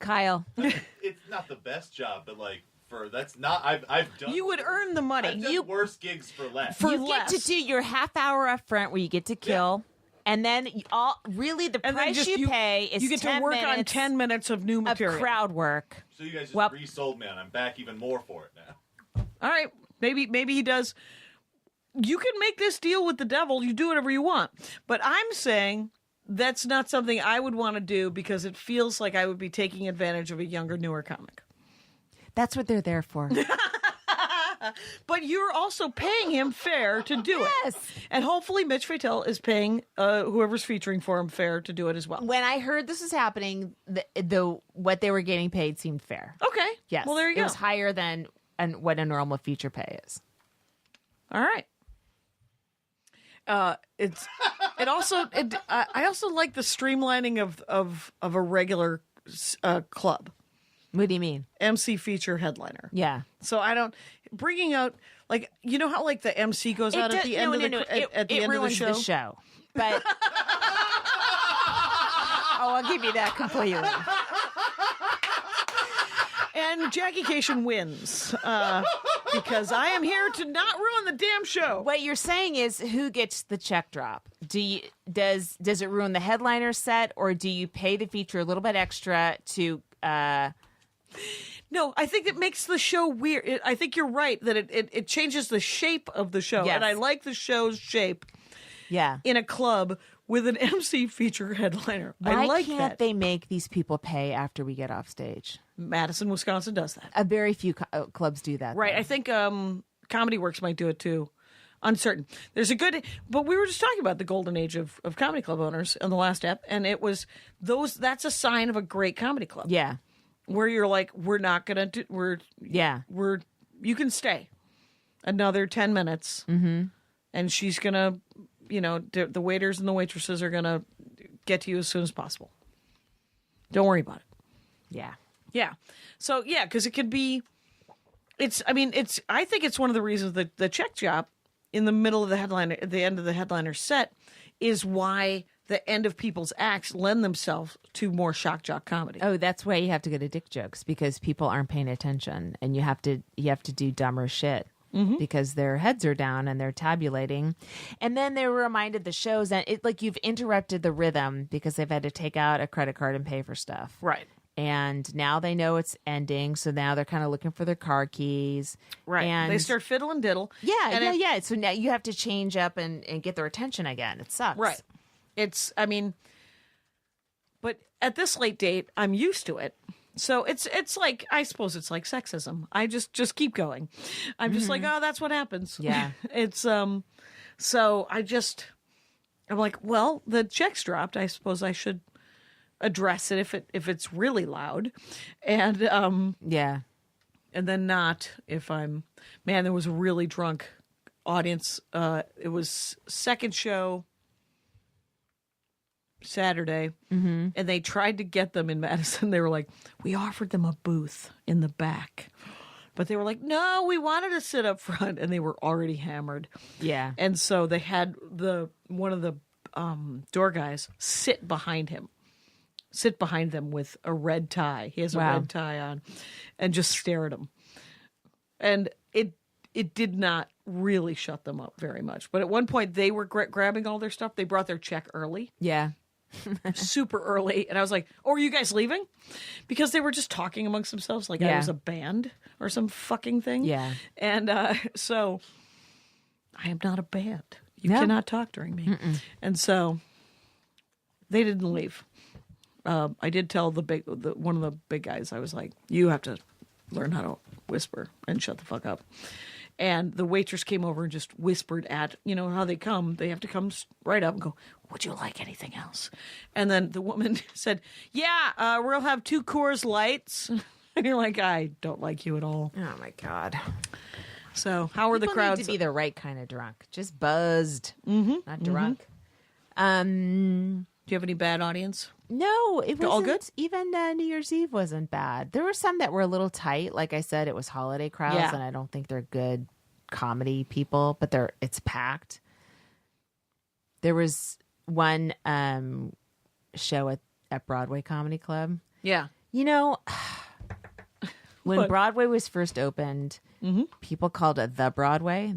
Kyle. It's not the best job, but like that's not. I've done. You would earn the money. I've done worse gigs for less. For You less. get to do your half hour up front where you get to kill. And then really the And then price just you pay is you get 10 to work on minutes 10 minutes of new of material. crowd work. So you guys just Well- resold me, and I'm back even more for it now. All right, maybe he does. You can make this deal with the devil. You do whatever you want. But I'm saying that's not something I would want to do because it feels like I would be taking advantage of a younger, newer comic. That's what they're there for. But you're also paying him fair to do Yes. it. And hopefully Mitch Fatel is paying whoever's featuring for him fair to do it as well. When I heard this was happening, the what they were getting paid seemed fair. Okay. Yes. Well, there you go. It was higher than what a normal feature pay is. All right. I also like the streamlining of a regular club. What do you mean? MC feature headliner. Yeah. So I don't bringing out like you know how like the MC goes out at the end of the at the it end of the ruins show. But I'll give you that completely. And Jackie Cation wins because I am here to not ruin the damn show. What you're saying is who gets the check drop? Does it ruin the headliner set, or do you pay the feature a little bit extra to? No, I think it makes the show weird. I think you're right that it changes the shape of the show, Yes. and I like the show's shape Yeah. in a club with an MC feature headliner. I Why like can't that. they make these people pay after we get off stage? Madison, Wisconsin does that. A very few clubs do that. Right. though. I think Comedy Works might do it too. Uncertain. There's a good, but we were just talking about the golden age of comedy club owners on the last ep, and it was that's a sign of a great comedy club. Yeah. Where you're like, we're not gonna do, Yeah. you can stay another 10 minutes, and she's gonna, the waiters and the waitresses are gonna get to you as soon as possible. Don't worry about it. Yeah. Yeah. So yeah, because it could be. I think it's one of the reasons that the check job in the middle of the headliner, at the end of the headliner set, is why the end of people's acts lend themselves to more shock jock comedy. Oh, that's why you have to go to dick jokes, because people aren't paying attention, and you have to do dumber shit because their heads are down and they're tabulating, and then they were reminded the shows that you've interrupted the rhythm because they've had to take out a credit card and pay for stuff. Right. And now they know it's ending, so now they're kind of looking for their car keys. Right. And They start fiddle and diddle. And yeah. So now you have to change up and get their attention again. It sucks. Right. But at this late date, I'm used to it. So it's like, I suppose it's like sexism. I just keep going. I'm just like, oh, that's what happens. Yeah. So I'm like, well, the check's dropped. I suppose I should address it if it's really loud. And Yeah. and then not if I'm, man, there was a really drunk audience. It was second show Saturday, and they tried to get them in Madison. They were like, we offered them a booth in the back, but they were like, no, we wanted to sit up front, and they were already hammered. Yeah. And so they had one of the door guys sit behind them with a red tie. He has a Wow. red tie on, and just stare at him. And it did not really shut them up very much. But at one point, they were grabbing all their stuff. They brought their check early, Yeah. super early, and I was like, "Oh, are you guys leaving?" Because they were just talking amongst themselves, like I Yeah. was a band or some fucking thing. Yeah. And so I am not a band. You No. cannot talk during me. And so they didn't leave. I did tell one of the big guys, I was like, you have to learn how to whisper and shut the fuck up. And the waitress came over and just whispered at, how they come. They have to come right up and go, would you like anything else? And then the woman said, yeah, we'll have 2 Coors Lights. And you're like, I don't like you at all. Oh my God. So how are the People crowds? need to be the right kind of drunk, just buzzed, not drunk. Do you have any bad audience? No, it wasn't. All good? Even New Year's Eve wasn't bad. There were some that were a little tight. Like I said, it was holiday crowds, Yeah. and I don't think they're good comedy people, but it's packed. There was one show at Broadway Comedy Club. Yeah. You know, when What? Broadway was first opened, people called it the Broadway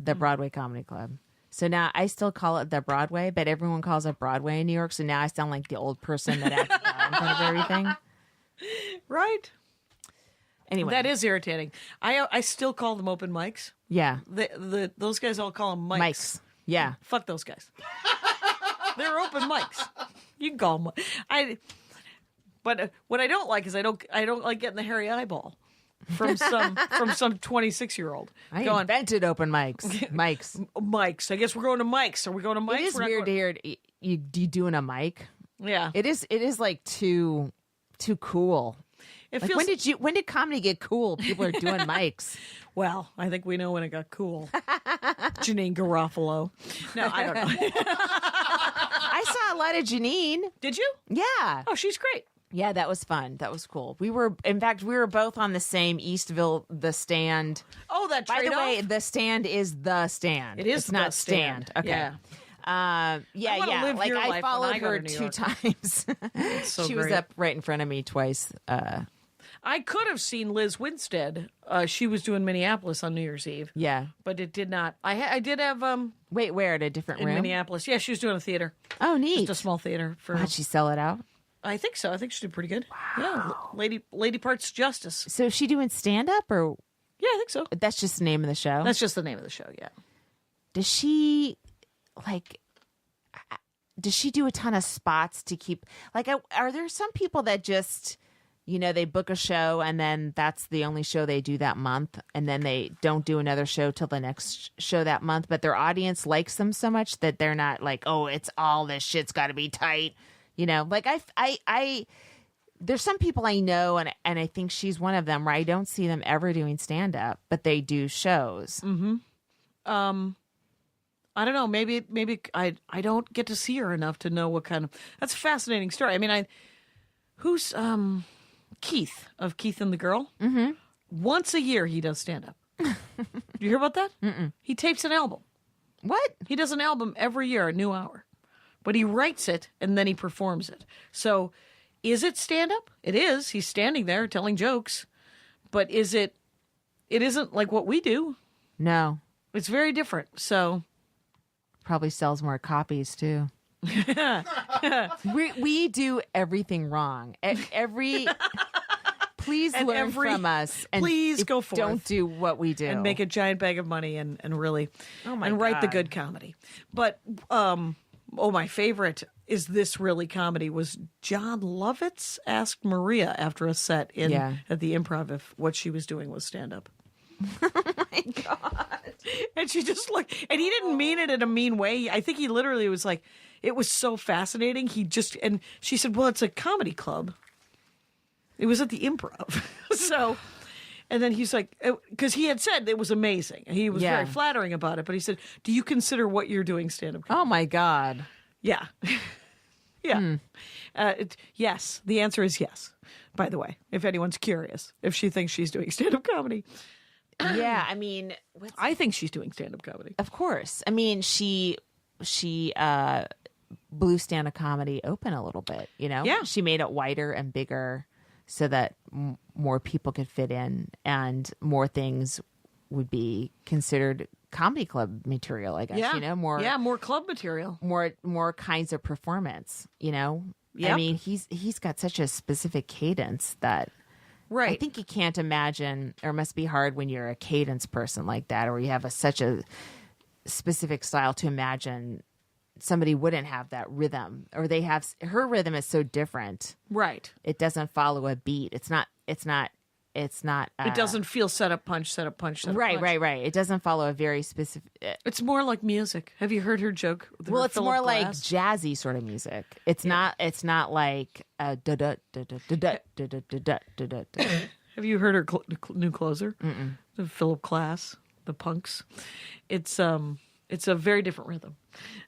Comedy Club. So now I still call it the Broadway, but everyone calls it Broadway in New York. So now I sound like the old person that acts out in front of everything. Right. Anyway, That is irritating. I still call them open mics. yeah, Those guys all call them mics. Mike's. Yeah, Fuck those guys. They're open mics. You can call them. But what I don't like is I don't like getting the hairy eyeball from some 26-year-old. I going invented open mics. Mike's. Mike's. I guess we're going to Mike's. Are we going to Mike's? It is We're not weird to going- hear you doing a mic. Yeah. It is like too cool. It Like feels when did comedy get cool? People are doing mics. well. I think we know when it got cool. Janine Garofalo. No, I don't know. I saw a lot of Janine. Did you? Yeah. Oh, she's great. Yeah, that was fun. That was cool. We were both on the same Eastville, The Stand. Oh, that By the trade-off? way, The Stand is The Stand. It is It's The not Stand. Okay. Yeah. Yeah, I wanna live Like your life I when followed I go her to New 2 York. times. so She was great. up right in front of me twice. I could have seen Liz Winstead. She was doing Minneapolis on New Year's Eve. Yeah. But it did not. I did have Wait, where? At a different in room? Minneapolis. Yeah, she was doing a theater. Oh, neat. Just a small theater for. How'd she sell it out? I think so. I think she did pretty good. Wow. Yeah, Lady Parts Justice. So is she doing stand up or Yeah, I think so. that's just the name of the show? That's just the name of the show. Yeah. Does she do a ton of spots to keep are there some people that just they book a show and then that's the only show they do that month and then they don't do another show till the next show that month, but their audience likes them so much that they're not like, oh, it's all this shit's got to be tight, like I there's some people I know and I think she's one of them where I don't see them ever doing stand up, but they do shows. I don't know. Maybe I don't get to see her enough to know what kind of. That's a fascinating story. I mean, who's Keith of Keith and the Girl? Mm-hmm. Once a year he does stand up. You hear about that? Mm-mm. He tapes an album. What? He does an album every year, a new hour, but he writes it and then he performs it. So, is it stand up? It is. He's standing there telling jokes, but is it? It isn't like what we do. No. It's very different. So. Probably sells more copies too. we do everything wrong. Please And learn from us. And please go forth. Don't do what we do And make a giant bag of money and really my and write the God. good comedy. But my favorite is this really comedy was John Lovitz asked Maria after a set at the Improv if what she was doing was stand up. And she just looked, and he didn't mean it in a mean way. I think he literally was like, it was so fascinating. And she said, well, it's a comedy club. It was at the Improv. So, and then he's like, because he had said it was amazing. He was Yeah. very flattering about it. But he said, do you consider what you're doing stand-up comedy? Oh my God. Yeah. Yeah. Yes. The answer is yes, by the way, if anyone's curious, if she thinks she's doing stand-up comedy. Yeah, I mean, I think she's doing stand-up comedy. of course. I mean, she blew stand-up comedy open a little bit, Yeah. She made it wider and bigger so that more people could fit in and more things would be considered comedy club material, I guess, Yeah. more Club material. more kinds of performance, I Yep. mean, he's got such a specific cadence that Right. I think you can't imagine, or it must be hard when you're a cadence person like that, or you have such a specific style to imagine somebody wouldn't have that rhythm, or her rhythm is so different. Right. It doesn't follow a beat. It's not. It doesn't feel set up, punch, set up, punch, set up, Right, punch. right. It doesn't follow a very specific. It's more like music. Have you heard her joke? with Well, her it's Philip more like Glass? jazzy sort of music. It's not. It's not like da da da da da da da da da da da da. Have you heard her new closer? The Philip Glass, the Punks. It's a very different rhythm,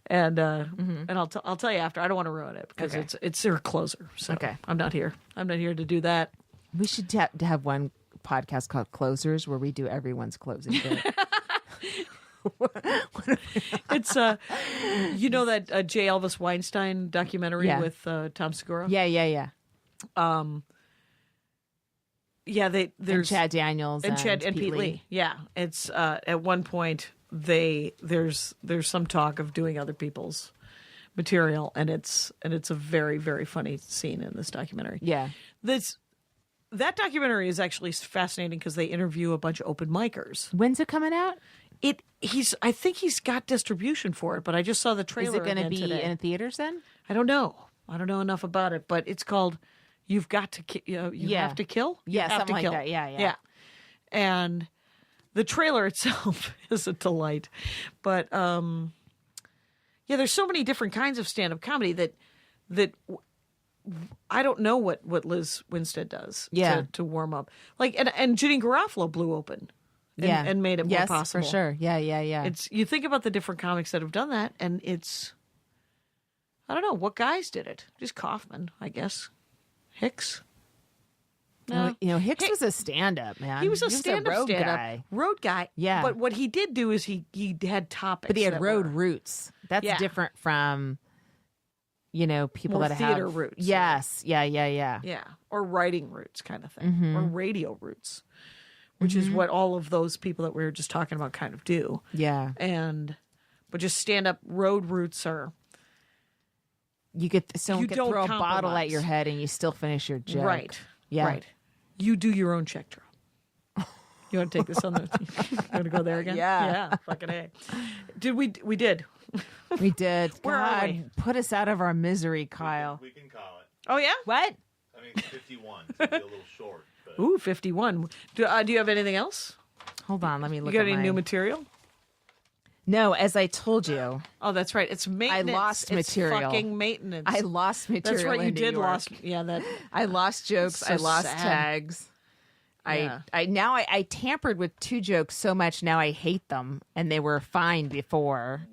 and I'll tell you after. I don't want to ruin it because Okay. it's her closer. So Okay. I'm not here. I'm not here to do that. We should have one podcast called Closers where we do everyone's closing bit. It's that J. Elvis Weinstein documentary Yeah. with Tom Segura. Yeah. there's and Chad Daniels and Pete Lee. Yeah, it's at one point there's some talk of doing other people's material, and it's a very, very funny scene in this documentary. Yeah. That documentary is actually fascinating because they interview a bunch of open micers. When's it coming out? I think he's got distribution for it, but I just saw the Is trailer. it going to again be today. in theaters then? I don't know. I don't know enough about it, but it's called "You've Got to Yeah. Have to Kill." You Yeah, have something to like kill. that. Yeah. And the trailer itself is a delight, but there's so many different kinds of stand-up comedy that I don't know what Liz Winstead does. To warm up, like and Janine Garofalo blew open. And made it more possible. For sure. Yeah. It's you think about the different comics that have done that, and it's I don't know what guys did it. Just Kaufman, I guess. Hicks. No, Hicks was a stand-up man. he was a stand-up road stand-up guy. road guy. Yeah. but what he did do is he had topics, But he had that road were- roots. That's Yeah. different from, people More that theater have roots. Yes. Yeah. Yeah, or writing roots kind of thing, Mm-hmm. or radio roots, which is what all of those people that we were just talking about kind of do. Yeah. But just stand-up road roots are You get someone You could don't throw a bottle at compromise. your head and you still finish your joke. right. Yeah. Right. You do your own check drop. You want to take this on the? You want to go there again? Yeah. Yeah. Fucking A. We did. We did. Where are God, we? put us out of our misery, Kyle. We can call it. Oh yeah. What? I mean, 51. So it'd be a little short. But Ooh, 51. Do you have anything else? Hold on, let me You look got at any my... new material? No, as I told you, Oh, that's right. It's maintenance. lost It's material. fucking maintenance. I lost material. That's right. You in New did York. lost. Yeah. That. I lost jokes. So I lost sad. tags. Yeah. I tampered with 2 jokes so much now I hate them, and they were fine before.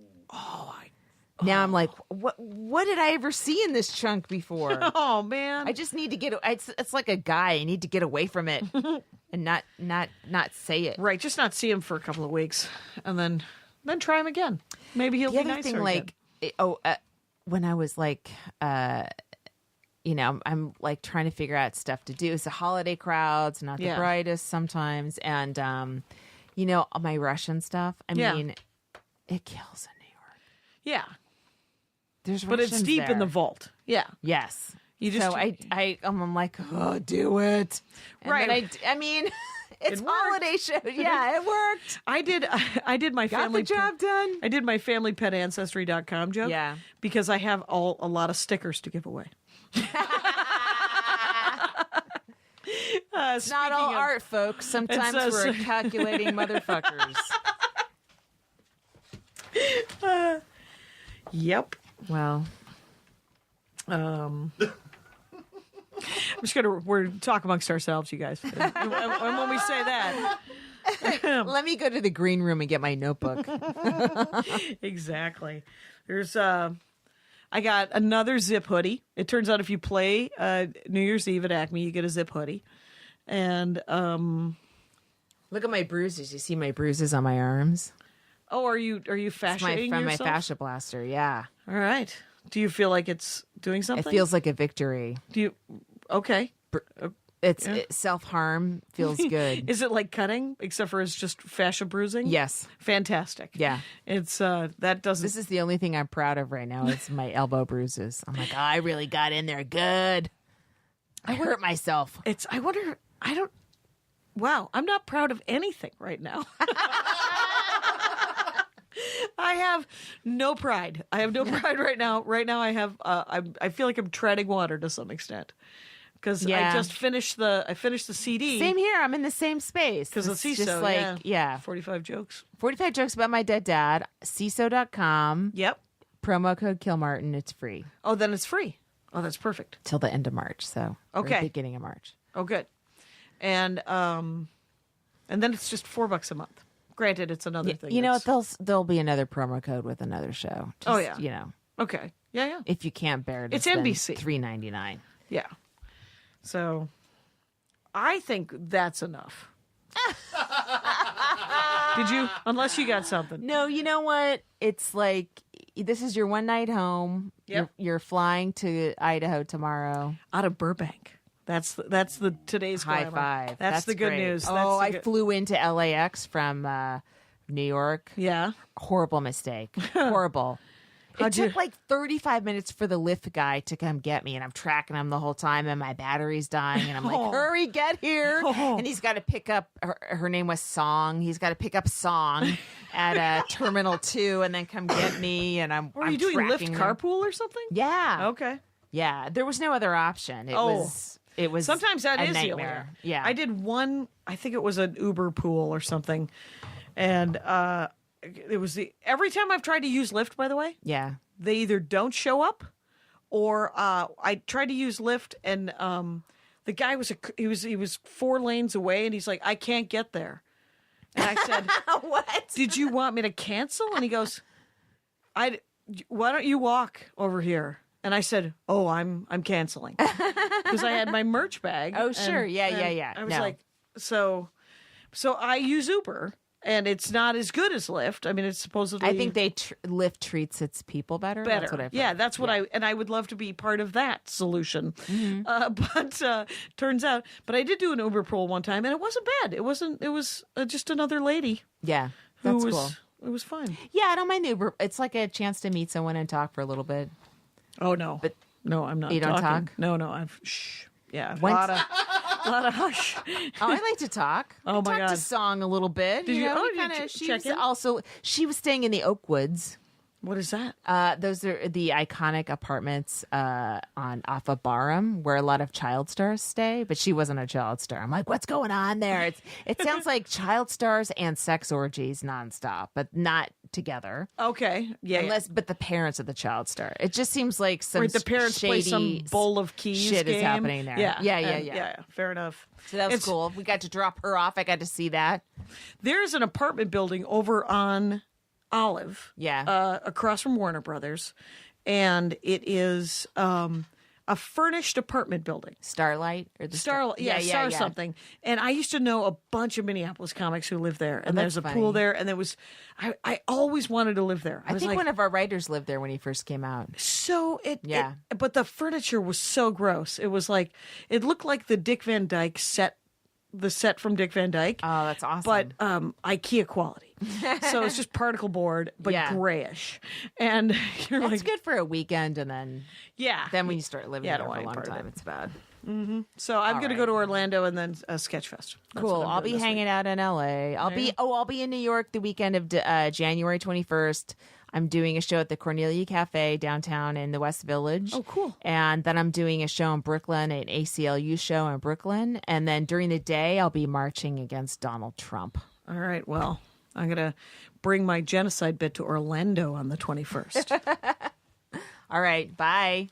Now I'm like, what did I ever see in this chunk before? Oh man. I just need to get. It's like a guy. I need to get away from it and not say it. Right. Just not see him for a couple of weeks, and then try him again. Maybe he'll The be other nicer. thing, again. when I was like, I'm like trying to figure out stuff to do. It's the holiday crowds, not the Yeah. brightest sometimes, and my Russian stuff. I Yeah. mean, it kills in New York. Yeah. There's But it's Russians deep in the there. vault. Yeah. Yes. You just- so I'm like, oh, do it. And Right. then I mean, it's It worked. holiday show. Yeah, it worked. I did my Got family the job done. I did my familypetancestry.com joke. Yeah. Because I have a lot of stickers to give away. It's not all art, folks. Sometimes says- we're calculating motherfuckers. Yep. Well, I'm just we're talk amongst ourselves, you guys. And when we say that, let me go to the green room and get my notebook. exactly. There's I got another zip hoodie. It turns out if you play New Year's Eve at Acme, you get a zip hoodie. And Look at my bruises. You see my bruises on my arms? are you It's fashioning from yourself? my fascia blaster. Yeah. All right. Do you feel like it's doing something? It feels like a victory. Do you? Okay. It's Yeah. self-harm feels good. Is it like cutting, except for it's just fascia bruising? Yes. Fantastic. Yeah. It's that doesn't. This is the only thing I'm proud of right now is my elbow bruises. I'm like, oh, I really got in there good. I hurt myself. It's. I wonder. I don't. Wow. I'm not proud of anything right now. I have no pride. I have no pride right now. Right now, I have. I feel like I'm treading water to some extent because Yeah. I just finished the. I finished the CD. Same here. I'm in the same space. Because of It's CISO, just like, yeah. 45 jokes. 45 jokes about my dead dad. CISO.com. Yep. Promo code Kilmartin. It's free Oh, then it's free. Oh, that's perfect. till the end of March. So or Okay. beginning of March. Oh, good. And then it's just $4 a month. Granted, it's another thing. You know, that's- there'll be another promo code with another show. Oh, Just, yeah. Okay. Yeah. if you can't bear it, It's NBC. $3.99. Yeah. So, I think that's enough. Did you? Unless you got something. No, you know what? It's like this is your one night home. Yep. You're flying to Idaho tomorrow. Out of Burbank. That's the today's High glamour. five. That's the good great. news. Oh, That's the I good- flew into LAX from New York. Yeah. Horrible mistake. Horrible. It How'd you- took like 35 minutes for the Lyft guy to come get me, and I'm tracking him the whole time, and my battery's dying, and I'm like, hurry, get here. And he's got to pick up, her name was Song. He's got to pick up Song at Terminal 2 and then come get me, and I'm Were you doing Lyft tracking him. carpool or something? Yeah. Okay. Yeah. There was no other option. It was Sometimes that a is the nightmare. only- Yeah. I did one. I think it was an Uber pool or something, and it was every time I've tried to use Lyft. By the way, Yeah. they either don't show up, or I tried to use Lyft, and the guy was he was 4 lanes away, and he's like, I can't get there. And I said, What? did you want me to cancel? And he goes, why don't you walk over here? And I said, oh, I'm canceling because I had my merch bag. Oh, sure. Yeah. I was No. like, so I use Uber, and it's not as good as Lyft. I mean, it's supposedly I think Lyft treats its people better. better. That's what I've yeah, heard. that's what I would love to be part of that solution. But turns out, but I did do an Uber pool one time, and it wasn't bad. It wasn't. It was just another lady Yeah. who That's was. cool. It was fun. Yeah, I don't mind the Uber. It's like a chance to meet someone and talk for a little bit. Oh no, But no, I'm not. you don't talking. talk? No, I've shh. Yeah, a Once- lot of hush. Oh, I like to talk. Oh, I my talked to God. Song a little bit. Did you- know, oh, we did you kinda- she check was in? she was staying in the Oakwoods. What is that? Those are the iconic apartments off of Barham where a lot of child stars stay, but she wasn't a child star. I'm like, what's going on there? It sounds like child stars and sex orgies nonstop, but not together. Okay, yeah. But the parents of the child star. It just seems like some Right, the parents play some shady bowl of keys shit is game. happening there. Yeah, Yeah. Fair enough. So that was It's- cool. We got to drop her off. I got to see that. There's an apartment building over on Olive, Yeah. across from Warner Brothers, and it is a furnished apartment building. Starlight or the Star something. And I used to know a bunch of Minneapolis comics who lived there, and there's a that's pool funny. there, and there was. I always wanted to live there. I was think like, one of our writers lived there when he first came out. so Yeah. but the furniture was so gross. It was like it looked like the Dick Van Dyke set. The set from Dick Van Dyke. Oh, that's awesome. But IKEA quality. So it's just particle board, but Yeah. grayish. And you're That's like, good for a weekend, and then yeah. when you start living Yeah, I there don't for a want long any part time, of it's bad. So I'm going to go right. to Orlando and then Sketchfest. That's Cool. what I'm I'll doing be this hanging week. out in LA. I'll be in New York the weekend of January 21st. I'm doing a show at the Cornelia Cafe downtown in the West Village. Oh, cool. And then I'm doing a show in Brooklyn, an ACLU show in Brooklyn. And then during the day, I'll be marching against Donald Trump. All right. Well, I'm going to bring my genocide bit to Orlando on the 21st. All right. Bye.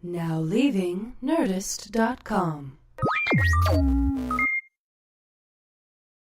Now leaving Nerdist.com.